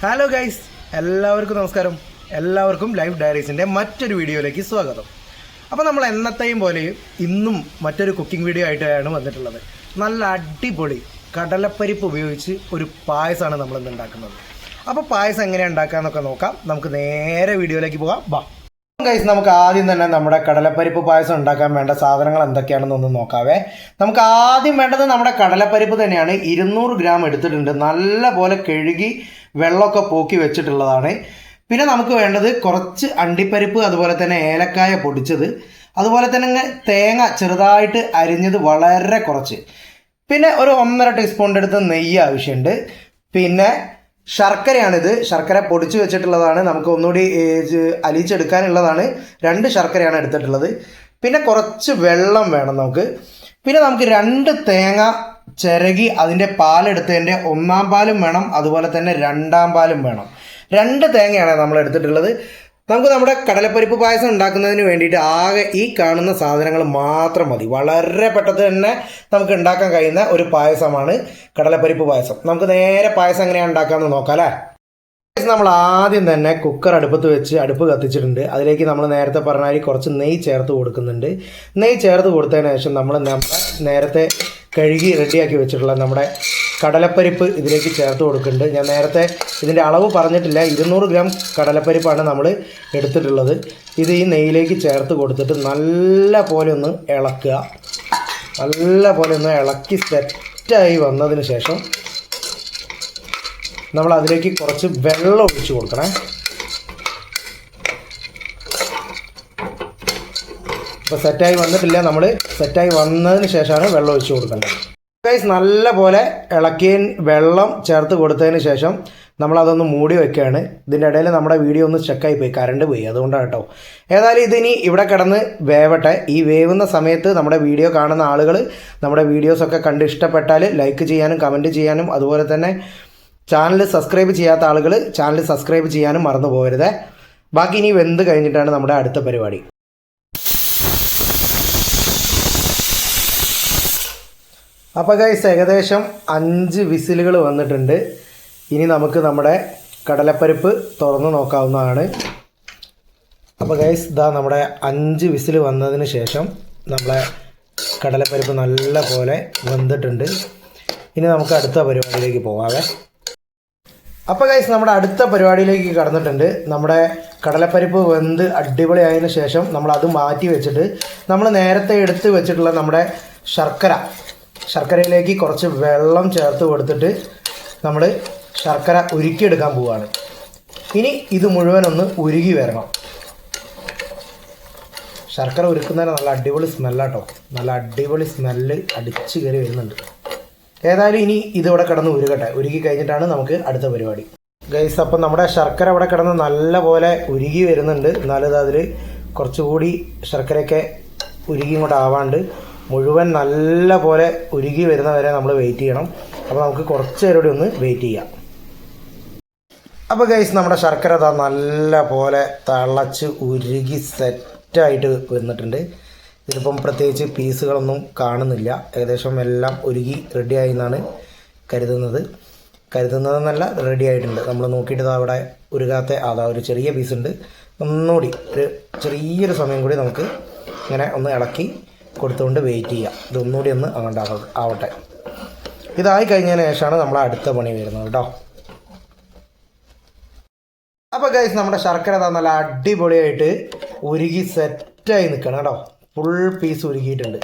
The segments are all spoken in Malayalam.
ഹലോ ഗൈസ്, എല്ലാവർക്കും നമസ്കാരം. എല്ലാവർക്കും ലൈഫ് ഡയറീസിൻ്റെ മറ്റൊരു വീഡിയോയിലേക്ക് സ്വാഗതം. അപ്പോൾ നമ്മൾ എന്നത്തെയും പോലെ ഇന്നും മറ്റൊരു കുക്കിംഗ് വീഡിയോ ആയിട്ടാണ് വന്നിട്ടുള്ളത്. നല്ല അടിപൊളി കടലപ്പരിപ്പ് ഉപയോഗിച്ച് ഒരു പായസമാണ് നമ്മളിന്ന് ഉണ്ടാക്കുന്നത്. അപ്പോൾ പായസം എങ്ങനെയാണ് ഉണ്ടാക്കാമെന്നൊക്കെ നോക്കാം. നമുക്ക് നേരെ വീഡിയോയിലേക്ക് പോകാം. ബാ ഗൈസ്, നമുക്ക് ആദ്യം തന്നെ നമ്മുടെ കടലപ്പരിപ്പ് പായസം ഉണ്ടാക്കാൻ വേണ്ട സാധനങ്ങൾ എന്തൊക്കെയാണെന്നൊന്ന് നോക്കാവേ. നമുക്ക് ആദ്യം വേണ്ടത് നമ്മുടെ കടലപ്പരിപ്പ് തന്നെയാണ്. 200 ഗ്രാം എടുത്തിട്ടുണ്ട്. നല്ല പോലെ കഴുകി വെള്ളമൊക്കെ പോക്കി വെച്ചിട്ടുള്ളതാണ്. പിന്നെ നമുക്ക് വേണ്ടത് കുറച്ച് അണ്ടിപ്പരിപ്പ്, അതുപോലെ തന്നെ ഏലക്കായ പൊടിച്ചത്, അതുപോലെ തന്നെ തേങ്ങ ചെറുതായിട്ട് അരിഞ്ഞത് വളരെ കുറച്ച്, പിന്നെ ഒരു 1.5 ടീസ്പൂണിൻ്റെ അടുത്ത് നെയ്യ് ആവശ്യമുണ്ട്. പിന്നെ ശർക്കരയാണിത്. ശർക്കര പൊടിച്ച് വെച്ചിട്ടുള്ളതാണ്. നമുക്ക് ഒന്നുകൂടി അലിയിച്ചെടുക്കാനുള്ളതാണ്. 2 ശർക്കരയാണ് എടുത്തിട്ടുള്ളത്. പിന്നെ കുറച്ച് വെള്ളം വേണം നമുക്ക്. പിന്നെ നമുക്ക് 2 തേങ്ങ ചിരകി അതിൻ്റെ പാലെടുത്തതിൻ്റെ 1-ാം പാലും വേണം, അതുപോലെ തന്നെ 2-ാം പാലും വേണം. 2 തേങ്ങയാണ് നമ്മൾ എടുത്തിട്ടുള്ളത്. നമുക്ക് നമ്മുടെ കടലപ്പരിപ്പ് പായസം ഉണ്ടാക്കുന്നതിന് വേണ്ടിയിട്ട് ആകെ ഈ കാണുന്ന സാധനങ്ങൾ മാത്രം മതി. വളരെ പെട്ടെന്ന് തന്നെ നമുക്ക് ഉണ്ടാക്കാൻ കഴിയുന്ന ഒരു പായസമാണ് കടലപ്പരിപ്പ് പായസം. നമുക്ക് നേരെ പായസം എങ്ങനെയാണ് ഉണ്ടാക്കാമെന്ന് നോക്കാം അല്ലേ. നമ്മൾ ആദ്യം തന്നെ കുക്കർ അടുപ്പത്ത് വെച്ച് അടുപ്പ് കത്തിച്ചിട്ടുണ്ട്. അതിലേക്ക് നമ്മൾ നേരത്തെ പറഞ്ഞാൽ കുറച്ച് നെയ്യ് ചേർത്ത് കൊടുക്കുന്നുണ്ട്. നെയ്യ് ചേർത്ത് കൊടുത്തതിന് ശേഷം നമ്മൾ നേരത്തെ കഴുകി റെഡിയാക്കി വെച്ചിട്ടുള്ള നമ്മുടെ കടലപ്പരിപ്പ് ഇതിലേക്ക് ചേർത്ത് കൊടുക്കുന്നുണ്ട്. ഞാൻ നേരത്തെ ഇതിൻ്റെ അളവ് പറഞ്ഞിട്ടില്ല. 200 ഗ്രാം കടലപ്പരിപ്പാണ് നമ്മൾ എടുത്തിട്ടുള്ളത്. ഇത് ഈ നെയ്യിലേക്ക് ചേർത്ത് കൊടുത്തിട്ട് നല്ല പോലെ ഒന്ന് ഇളക്കുക. നല്ല പോലെ ഒന്ന് ഇളക്കി സെറ്റായി വന്നതിന് ശേഷം നമ്മൾ അതിലേക്ക് കുറച്ച് വെള്ളം ഒഴിച്ച് കൊടുക്കണേ. ഇപ്പോൾ സെറ്റായി വന്നിട്ടില്ല. നമ്മൾ സെറ്റായി വന്നതിന് ശേഷമാണ് വെള്ളം ഒഴിച്ച് കൊടുക്കേണ്ടത്. ഗൈസ്, നല്ല പോലെ ഇളക്കി വെള്ളം ചേർത്ത് കൊടുത്തതിന് ശേഷം നമ്മളതൊന്ന് മൂടി വെക്കുകയാണ്. ഇതിൻ്റെ ഇടയിൽ നമ്മുടെ വീഡിയോ ഒന്ന് സ്റ്റക്കായി പോയി, കറണ്ട് പോയി, അതുകൊണ്ടാണ് കേട്ടോ. ഏതായാലും ഇതിനി ഇവിടെ കിടന്ന് വേവട്ടെ. ഈ വേവുന്ന സമയത്ത് നമ്മുടെ വീഡിയോ കാണുന്ന ആളുകൾ നമ്മുടെ വീഡിയോസൊക്കെ കണ്ട് ഇഷ്ടപ്പെട്ടാൽ ലൈക്ക് ചെയ്യാനും കമൻറ്റ് ചെയ്യാനും, അതുപോലെ തന്നെ ചാനൽ സബ്സ്ക്രൈബ് ചെയ്യാത്ത ആളുകൾ ചാനൽ സബ്സ്ക്രൈബ് ചെയ്യാനും മറന്നു പോകരുത്. ബാക്കി ഇനി വെന്ത് കഴിഞ്ഞിട്ടാണ് നമ്മുടെ അടുത്ത പരിപാടി. അപ്പോൾ ഗൈസ്, ഏകദേശം 5 വിസിലുകൾ വന്നിട്ടുണ്ട്. ഇനി നമുക്ക് നമ്മുടെ കടലപ്പരിപ്പ് തുറന്ന് നോക്കാവുന്നതാണ്. അപ്പോൾ ഗൈസ്, ഇതാ നമ്മുടെ 5 വിസിൽ വന്നതിന് ശേഷം നമ്മളെ കടലപ്പരിപ്പ് നല്ല പോലെ വെന്തിട്ടുണ്ട്. ഇനി നമുക്ക് അടുത്ത പരിപാടിയിലേക്ക് പോകാവേ. അപ്പോൾ ഗൈസ്, നമ്മുടെ അടുത്ത പരിപാടിയിലേക്ക് കടന്നിട്ടുണ്ട്. നമ്മുടെ കടലപ്പരിപ്പ് വെന്ത് അടിപൊളിയായതിനു ശേഷം നമ്മൾ അത് മാറ്റി വെച്ചിട്ട് നമ്മൾ നേരത്തെ എടുത്ത് വെച്ചിട്ടുള്ള നമ്മുടെ ശർക്കരയിലേക്ക് കുറച്ച് വെള്ളം ചേർത്ത് കൊടുത്തിട്ട് നമ്മൾ ശർക്കര ഉരുക്കിയെടുക്കാൻ പോവുകയാണ്. ഇനി ഇത് മുഴുവനൊന്ന് ഉരുകി വരണം. ശർക്കര ഉരുക്കുന്നതിന് നല്ല അടിപൊളി സ്മെല്ലാട്ടോ. നല്ല അടിപൊളി സ്മെല്ല് അടിച്ച് കയറി വരുന്നുണ്ട്. ഏതായാലും ഇനി ഇതിവിടെ കിടന്ന് ഉരുകട്ടെ. ഉരുകി കഴിഞ്ഞിട്ടാണ് നമുക്ക് അടുത്ത പരിപാടി. ഗൈസ്, അപ്പം നമ്മുടെ ശർക്കര ഇവിടെ കിടന്ന് നല്ല പോലെ ഉരുകി വരുന്നുണ്ട്. എന്നാലും അതിൽ കുറച്ചുകൂടി ശർക്കരയൊക്കെ ഉരുകി ഇങ്ങോട്ട് ആവാണ്ട് മുഴുവൻ നല്ല പോലെ ഉരുകി വരുന്ന വരെ നമ്മൾ വെയിറ്റ് ചെയ്യണം. അപ്പോൾ നമുക്ക് കുറച്ച് നേരം കൂടി ഒന്ന് വെയിറ്റ് ചെയ്യാം. അപ്പോൾ ഗൈസ്, നമ്മുടെ ശർക്കര നല്ല പോലെ തിളച്ച് ഉരുകി സെറ്റായിട്ട് വന്നിട്ടുണ്ട്. ഇതിപ്പം പ്രത്യേകിച്ച് പീസുകളൊന്നും കാണുന്നില്ല. ഏകദേശം എല്ലാം ഉരുകി റെഡിയായി എന്നാണ് കരുതുന്നതെന്നല്ല, റെഡി ആയിട്ടുണ്ട്. നമ്മൾ നോക്കിയിട്ട് അവിടെ ഉരുകാത്ത ഒരു ചെറിയ പീസുണ്ട്. ഒന്നുകൂടി ഒരു ചെറിയൊരു സമയം കൂടി നമുക്ക് ഇങ്ങനെ ഒന്ന് ഇളക്കി കൊടുത്തുകൊണ്ട് വെയിറ്റ് ചെയ്യാം. ഇതൊന്നുകൂടി ഒന്ന് അങ്ങോട്ട് ആവട്ടെ. ഇതായി കഴിഞ്ഞതിന് ശേഷമാണ് നമ്മൾ അടുത്ത പണി വരുന്നത് കേട്ടോ. അപ്പോൾ ഗൈസ്, നമ്മുടെ ശർക്കര നല്ല അടിപൊളിയായിട്ട് ഉരുകി സെറ്റായി നിൽക്കണം കേട്ടോ. ഫുൾ പീസ് ഉരുകിയിട്ടുണ്ട്.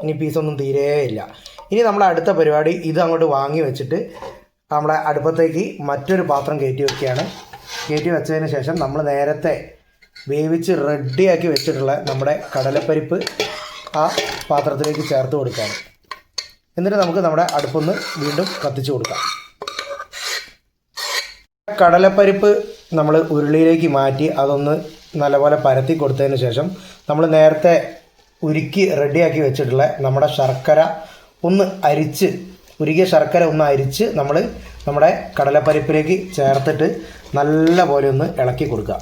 ഇനി പീസൊന്നും തീരേ ഇല്ല. ഇനി നമ്മുടെ അടുത്ത പരിപാടി ഇത് അങ്ങോട്ട് വാങ്ങി വെച്ചിട്ട് നമ്മുടെ അടുപ്പത്തേക്ക് മറ്റൊരു പാത്രം കയറ്റി വെക്കുകയാണ്. കയറ്റി വെച്ചതിന് ശേഷം നമ്മൾ നേരത്തെ വേവിച്ച് റെഡിയാക്കി വെച്ചിട്ടുള്ള നമ്മുടെ കടലപ്പരിപ്പ് ആ പാത്രത്തിലേക്ക് ചേർത്ത് കൊടുക്കുകയാണ്. എന്നിട്ട് നമുക്ക് നമ്മുടെ അടുപ്പൊന്ന് വീണ്ടും കത്തിച്ച് കൊടുക്കാം. കടലപ്പരിപ്പ് നമ്മൾ ഉരുളിയിലേക്ക് മാറ്റി അതൊന്ന് നല്ലപോലെ പരത്തി കൊടുത്തതിന് ശേഷം നമ്മൾ നേരത്തെ ഉരുക്കി റെഡിയാക്കി വെച്ചിട്ടുള്ള നമ്മുടെ ശർക്കര ഒന്ന് അരിച്ച്, ഉരുകിയ ശർക്കര ഒന്ന് അരിച്ച് നമ്മൾ നമ്മുടെ കടലപ്പരിപ്പിലേക്ക് ചേർത്തിട്ട് നല്ല പോലെ ഒന്ന് ഇളക്കി കൊടുക്കുക.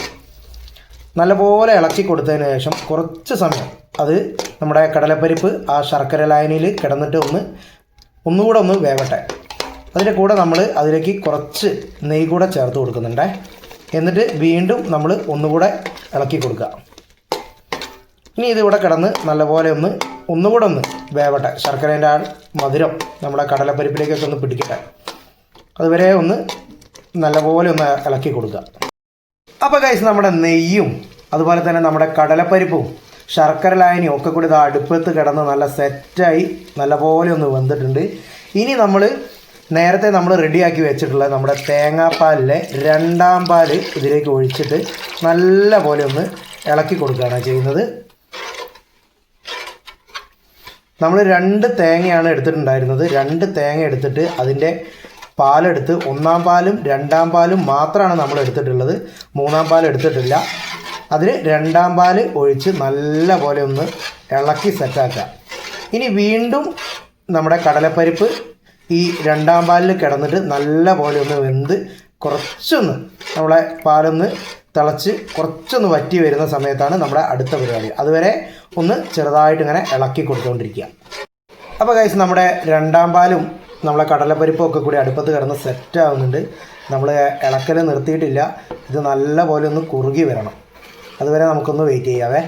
നല്ലപോലെ ഇളക്കി കൊടുത്തതിന് ശേഷം കുറച്ച് സമയം അത് നമ്മുടെ കടലപ്പരിപ്പ് ആ ശർക്കര ലായനിയിൽ കിടന്നിട്ട് ഒന്നുകൂടെ ഒന്ന് വേവട്ടെ. അതിൻ്റെ കൂടെ നമ്മൾ അതിലേക്ക് കുറച്ച് നെയ്യ് കൂടെ ചേർത്ത് കൊടുക്കുന്നുണ്ട്. എന്നിട്ട് വീണ്ടും നമ്മൾ ഒന്നുകൂടെ ഇളക്കി കൊടുക്കുക. ഇനി ഇതിവിടെ കിടന്ന് നല്ലപോലെ ഒന്നുകൂടെ വേവട്ടെ. ശർക്കരേൻ്റെ ആ മധുരം നമ്മുടെ കടലപ്പരിപ്പിലേക്കൊക്കെ ഒന്ന് പിടിക്കട്ടെ. അതുവരെ നല്ലപോലെ ഇളക്കി കൊടുക്കുക. അപ്പോൾ ഗൈസ്, നമ്മുടെ നെയ്യും അതുപോലെ തന്നെ നമ്മുടെ കടലപ്പരിപ്പും ശർക്കര ലായനിയും ഒക്കെ കൂടി ഇത് അടുപ്പത്ത് കിടന്ന് നല്ല സെറ്റായി നല്ലപോലെ വെന്തിട്ടുണ്ട്. ഇനി നേരത്തെ നമ്മൾ റെഡിയാക്കി വെച്ചിട്ടുള്ള നമ്മുടെ തേങ്ങാപ്പാലിലെ രണ്ടാം പാൽ ഇതിലേക്ക് ഒഴിച്ചിട്ട് നല്ലപോലെ ഇളക്കി കൊടുക്കുകയാണ് ചെയ്യുന്നത്. നമ്മൾ 2 തേങ്ങയാണ് എടുത്തിട്ടുണ്ടായിരുന്നത്. 2 തേങ്ങ എടുത്തിട്ട് അതിൻ്റെ പാലെടുത്ത് 1-ാം പാലും 2-ാം പാലും മാത്രമാണ് നമ്മൾ എടുത്തിട്ടുള്ളത്. 3-ാം പാൽ എടുത്തിട്ടില്ല. അതിൽ 2-ാം പാൽ ഒഴിച്ച് നല്ലപോലെ ഇളക്കി സെറ്റാക്കുക. ഇനി വീണ്ടും നമ്മുടെ കടലപ്പരിപ്പ് ഈ 2-ാം പാലിൽ കിടന്നിട്ട് നല്ലപോലെ വെന്ത് നമ്മളെ പാലൊന്ന് തിളച്ച് വറ്റി വരുന്ന സമയത്താണ് നമ്മുടെ അടുത്ത പരിപാടി. അതുവരെ ചെറുതായിട്ട് ഇങ്ങനെ ഇളക്കി കൊടുത്തുകൊണ്ടിരിക്കുക. അപ്പോൾ ഗൈസ്, നമ്മുടെ 2-ാം പാലും നമ്മളെ കടലപ്പരിപ്പും ഒക്കെ കൂടി അടുപ്പത്ത് കിടന്ന് സെറ്റാവുന്നുണ്ട്. നമ്മൾ ഇളക്കൽ നിർത്തിയിട്ടില്ല. ഇത് നല്ലപോലെ കുറുകി വരണം. അതുവരെ നമുക്കൊന്ന് വെയിറ്റ് ചെയ്യാവേ.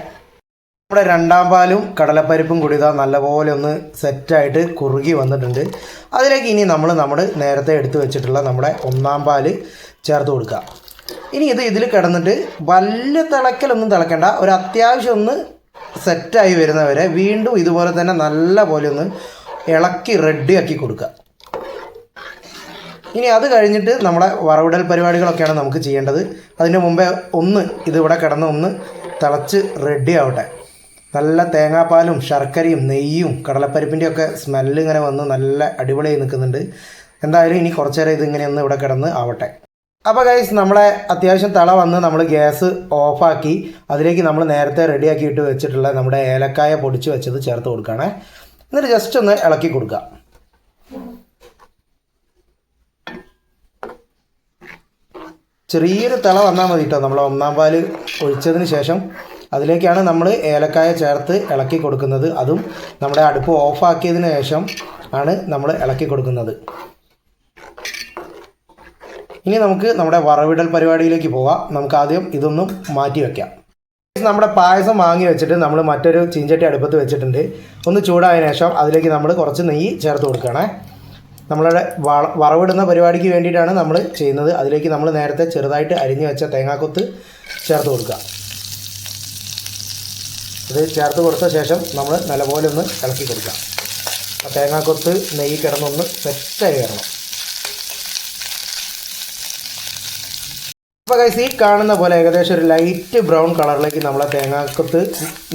നമ്മുടെ 2-ാം പാലും കടലപ്പരിപ്പും കൂടി ഇതാ നല്ലപോലെ സെറ്റായിട്ട് കുറുകി വന്നിട്ടുണ്ട്. അതിലേക്ക് ഇനി നമ്മൾ നേരത്തെ എടുത്ത് വെച്ചിട്ടുള്ള നമ്മുടെ 1-ാം പാൽ ചേർത്ത് കൊടുക്കുക. ഇനി ഇതിൽ കിടന്നിട്ട് വലിയ തിളക്കണ്ട. ഒരു അത്യാവശ്യം സെറ്റായി വരുന്നവരെ വീണ്ടും ഇതുപോലെ തന്നെ നല്ലപോലെ ഇളക്കി റെഡിയാക്കി കൊടുക്കുക. ഇനി അത് കഴിഞ്ഞിട്ട് നമ്മുടെ വറവിടൽ പരിപാടികളൊക്കെയാണ് നമുക്ക് ചെയ്യേണ്ടത്. അതിന് മുമ്പേ ഇതിവിടെ കിടന്ന് തിളച്ച് റെഡി ആവട്ടെ. നല്ല തേങ്ങാപ്പാലും ശർക്കരയും നെയ്യും കടലപ്പരിപ്പിൻ്റെയൊക്കെ സ്മെല്ല് ഇങ്ങനെ നല്ല അടിപൊളിയായി നിൽക്കുന്നുണ്ട്. എന്തായാലും ഇനി കുറച്ച് നേരം ഇതിങ്ങനെ ഇവിടെ കിടന്ന് ആവട്ടെ. അപ്പോൾ ഗൈസ്, നമ്മളെ അത്യാവശ്യം തള നമ്മൾ ഗ്യാസ് ഓഫാക്കി അതിലേക്ക് നമ്മൾ നേരത്തെ റെഡിയാക്കിയിട്ട് വെച്ചിട്ടുള്ള നമ്മുടെ ഏലക്കായ പൊടിച്ച് വെച്ചത് ചേർത്ത് കൊടുക്കുകയാണ്. എന്നിട്ട് ജസ്റ്റ് ഇളക്കി കൊടുക്കുക. ചെറിയൊരു തിള വന്നാൽ മതി കേട്ടോ. നമ്മൾ 1-ാം പാൽ ഒഴിച്ചതിന് ശേഷം അതിലേക്കാണ് നമ്മൾ ഏലക്കായ ചേർത്ത് ഇളക്കി കൊടുക്കുന്നത്. അതും നമ്മുടെ അടുപ്പ് ഓഫാക്കിയതിന് ശേഷം ആണ് നമ്മൾ ഇളക്കി കൊടുക്കുന്നത്. ഇനി നമുക്ക് നമ്മുടെ വറവിടൽ പരിപാടിയിലേക്ക് പോവാം. നമുക്ക് ആദ്യം ഇതൊന്നും മാറ്റി വയ്ക്കാം. നമ്മുടെ പായസം വാങ്ങി വെച്ചിട്ട് നമ്മൾ മറ്റൊരു ചീഞ്ചട്ടി അടുപ്പത്ത് വെച്ചിട്ടുണ്ട്. ചൂടായതിനു ശേഷം അതിലേക്ക് നമ്മൾ കുറച്ച് നെയ്യ് ചേർത്ത് കൊടുക്കുകയാണ്. നമ്മളുടെ വറവിടുന്ന പരിപാടിക്ക് വേണ്ടിയിട്ടാണ് നമ്മൾ ചെയ്യുന്നത്. അതിലേക്ക് നമ്മൾ നേരത്തെ ചെറുതായിട്ട് അരിഞ്ഞു വെച്ച തേങ്ങാക്കൊത്ത് ചേർത്ത് കൊടുക്കുക. ഇത് ചേർത്ത് കൊടുത്ത ശേഷം നമ്മൾ നല്ലപോലെ ഇളക്കി കൊടുക്കാം. തേങ്ങാക്കൊത്ത് നെയ്യ് കിടന്നൊന്ന് സെറ്റായി വരണം. അപ്പോൾ ഗൈസ്, ഈ കാണുന്ന പോലെ ഏകദേശം ഒരു ലൈറ്റ് ബ്രൗൺ കളറിലേക്ക് നമ്മളെ തേങ്ങാക്കൊത്ത്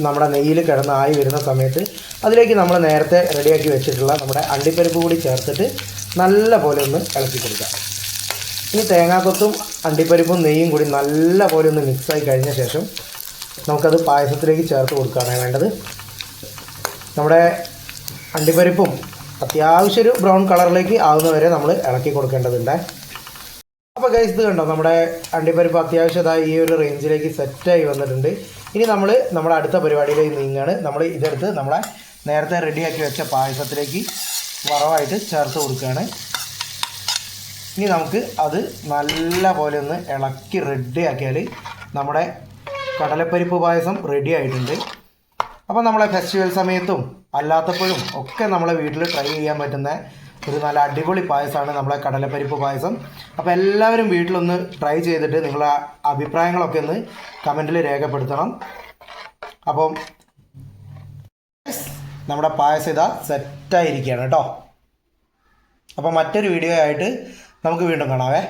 നമ്മുടെ നെയ്യിൽ കിടന്നായി വരുന്ന സമയത്ത് അതിലേക്ക് നമ്മൾ നേരത്തെ റെഡിയാക്കി വെച്ചിട്ടുള്ള നമ്മുടെ അണ്ടിപ്പരിപ്പ് കൂടി ചേർത്തിട്ട് നല്ല പോലെ ഇളക്കി കൊടുക്കാം. ഇനി തേങ്ങാക്കൊത്തും അണ്ടിപ്പരിപ്പും നെയ്യും കൂടി നല്ല പോലെ മിക്സായി കഴിഞ്ഞ ശേഷം നമുക്കത് പായസത്തിലേക്ക് ചേർത്ത് കൊടുക്കുകയാണ് വേണ്ടത്. നമ്മുടെ അണ്ടിപ്പരിപ്പും അത്യാവശ്യം ഒരു ബ്രൗൺ കളറിലേക്ക് ആവുന്നവരെ നമ്മൾ ഇളക്കി കൊടുക്കേണ്ടതുണ്ട്. അപ്പോൾ ഗൈസ്, ഇത് കണ്ടോ, നമ്മുടെ അണ്ടിപ്പരിപ്പ് അത്യാവശ്യം ഈ ഒരു റേഞ്ചിലേക്ക് സെറ്റായി വന്നിട്ടുണ്ട്. ഇനി നമ്മുടെ അടുത്ത പരിപാടിയിലേക്ക് നീങ്ങുകയാണ്. നമ്മൾ ഇതെടുത്ത് നമ്മളെ നേരത്തെ റെഡിയാക്കി വെച്ച പായസത്തിലേക്ക് വറവായിട്ട് ചേർത്ത് കൊടുക്കുകയാണ്. ഇനി നമുക്ക് അത് നല്ല പോലെ ഇളക്കി റെഡിയാക്കിയാൽ നമ്മുടെ കടലപ്പരിപ്പ് പായസം റെഡി ആയിട്ടുണ്ട്. അപ്പോൾ നമ്മളെ ഫെസ്റ്റിവൽ സമയത്തും അല്ലാത്തപ്പോഴും ഒക്കെ നമ്മളെ വീട്ടിൽ ട്രൈ ചെയ്യാൻ പറ്റുന്ന ഒരു നല്ല അടിപൊളി പായസമാണ് നമ്മളെ കടലപ്പരിപ്പ് പായസം. അപ്പോൾ എല്ലാവരും വീട്ടിലൊന്ന് ട്രൈ ചെയ്തിട്ട് നിങ്ങളെ അഭിപ്രായങ്ങളൊക്കെ കമൻറ്റിൽ രേഖപ്പെടുത്തണം. അപ്പം നമ്മുടെ പായസം ഇതാ സെറ്റായിരിക്കുകയാണ് കേട്ടോ. അപ്പോൾ മറ്റൊരു വീഡിയോ ആയിട്ട് നമുക്ക് വീണ്ടും കാണാവേ.